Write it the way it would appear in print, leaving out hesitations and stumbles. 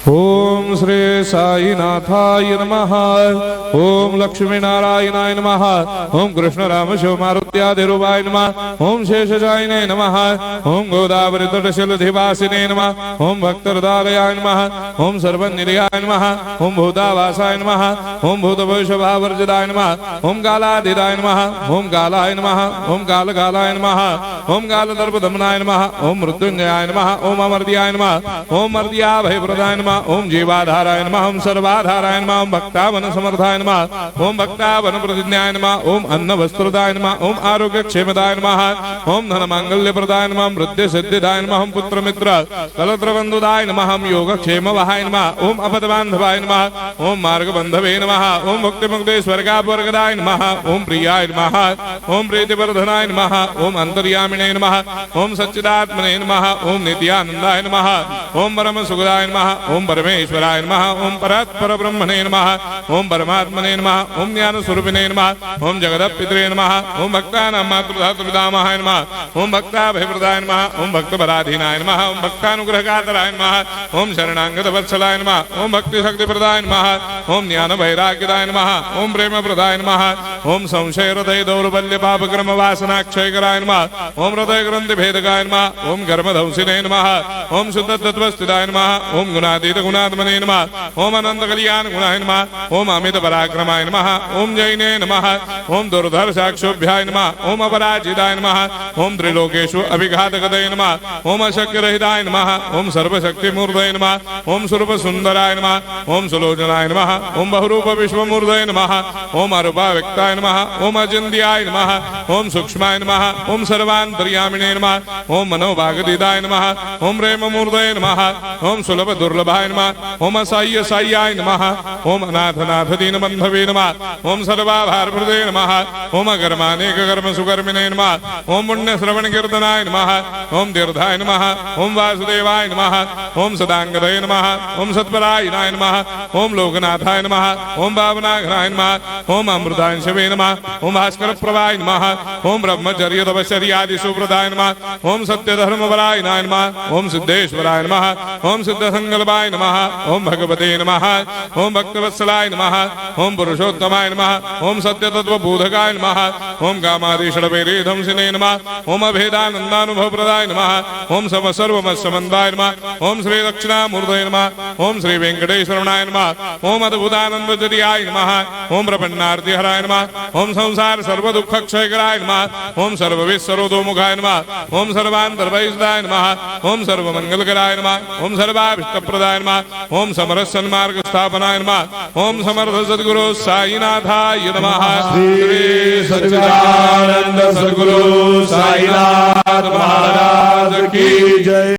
ओम श्री साईनाथाय नमः। ओम लक्ष्मी नारायणाय नमः। ओम कृष्ण राम शिव मारुत्यादिरूपाय नमः। ओम शेषजायिने नमः। ओम गोदावरी तटशिलधिवासिने नमः। ओम भक्तहृदयाय नमः। ओम सर्वनिलयाय नमः। ओम भूतावासाय नमः। ओम भूतभविष्यभावर्जिताय नमः। ओम कालाधीराय नमः। ओम कालाय नमः। ओम कालकालाय नमः। ओम कालदर्पदमनाय नमः। ओम मृत्युंजयाय नमः। ओम अमर्त्याय नमः। ओम मर्त्याभयप्रदाय नमः। ओम जीवाधाराय नमः। ओम सर्वाधाराय नमः। ओम भक्तावन समर्थाय नमः। ओम भक्तावन प्रतिज्ञाय नमः। ओम अन्न वस्त्रदाय नमः। ओम आरोग्य क्षेमदाय नमः। ओम धन मांगल्य प्रदाय नमः। मृत्यु सिद्धिदाय नमः। ओम पुत्र मित्र कलत्र बंधुदाय नमः। ओम योग क्षेम वहाय नमः। ओम अपद बांधवाय नमः। ओम मार्ग बंधवे नमः। ओम मुक्ति मुक्ति स्वर्गापवर्गदाय नमः। ओम प्रियाय नमः। ओम प्रीतिवर्धनाय नमः। ओम अंतर्यामिने नमः। ओम सच्चिदात्मने नमः। ओम नित्यानंदाय नमः। ओम परम सुखदाय नमः। ओम परमेश्वराय नमः। ओम परात्पर ब्रह्मणे नमः। ओम परमात्मने नमः। ओम ज्ञान स्वरूपिणे नमः। ओम जगदपितरे नमः। ओम भक्तानां मातृधातुपितामहाय नमः। ओम भक्ताभयप्रदाय नमः। ओम भक्तपराधीनाय नमः। ओम भक्तानुग्रहकातराय नमः। ओम शरणागत वत्सलाय नमः। ओम भक्ति शक्तिप्रदाय नमः। ओम ज्ञान वैराग्यदाय नमः। ओम प्रेम प्रदाय नमः। ओम संशय हृदय दौर्बल्य पाप क्रम वासना क्षयकराय नमः। ओम हृदय ग्रंथि भेदकाय नमः। ओम कर्मधंसिने नमः। ओम शुद्ध तत्वस्थिताय नमः। ओम गुणातीत गुणात्मने नमः। ओम अनंत कल्याण गुणाय नमः। ओम अमित पराक्रमाय नमः। ओम जैने नमः। ओम दुर्धर्षाक्षोभ्याय नमः। ओम अपराजिताय नमः। ओम त्रिलोकेषु अभिघातगतये नमः। ओम अशक्य रहिताय नमः। ओम सर्वशक्तिमूर्तये नमः। ओम स्वरूप सुंदराय नमः। ओम सुलोचनाय नमः। ओम बहुरूप विश्वमूर्तये नमः। ओम अरूपाव्यक्ताय नमः। ओम अचिन्त्याय नमः। ओम सूक्ष्माय नमः। ओम सर्वान्तर्यामिने नमः। ओम मनोभागदिताय नमः। ओम प्रेममूर्तये नमः। ओम सुलभ दुर्लभाय नमः। ओम असाह्य साह्याय नमः। ओम अनाथनाथ दीनबन्धवे नमः। ओम सर्वाभारप्रदे नमः। ओम अकर्मानेक कर्म सुकर्मिणे नमः। ओम पुण्य श्रवण कीर्तनाय नमः। ओम तीर्थाय नमः। ओम वासुदेवाय नमः। ओम सदांगदये नमः। ओम सत्परायणाय नमः। ओम लोकनाथाय नमः। ओम भावनाघ्नाय नमः। ओम अमृतांशवे नमः। ओम भास्कर प्रभाय नमः। ओम ब्रह्मचर्य तपश्चर्यादि सुप्रदाय नमः। ओम सत्य धर्मपरायणाय नमः। ओम सिद्धेश्वराय नमः। ओम सिद्ध संकल्पाय नमः। ओम भगवते नमः। ओम भक्तवत्सलाय नमः। ओम पुरुषोत्तमाय नमः। ओम सत्य तत्व बोधकाय नमः। ओम कामादिषडवेरे धंसिने नमः। ओम अभेदानंदानुभव प्रदाय नमः। ओम सर्वमस्समन्वाय नमः। ओम श्री दक्षिणामूर्तये नमः। ओम श्री वेंकटेश्वरनाय नमः। ओम अद्भुतानंदजरियाय नमः। ओम प्रपन्नार्तिहराय नमः। ओम संसार सर्व दुख क्षयकराय नमः। ओम सर्वविश्वरोधोमुखाय नमः। ओम सर्वान्तर्भयदाय नमः। ओम सर्वमंगलकराय नमः। ओम सर्वाभिष्टप्रदाय नमः। ओम समरस सन्मार्ग स्थापनाय नमः। ओम समर्थ सद्गुरु साईनाथाय नमः। श्री सच्चिदानंद सद्गुरु साईनाथ महाराज की जय।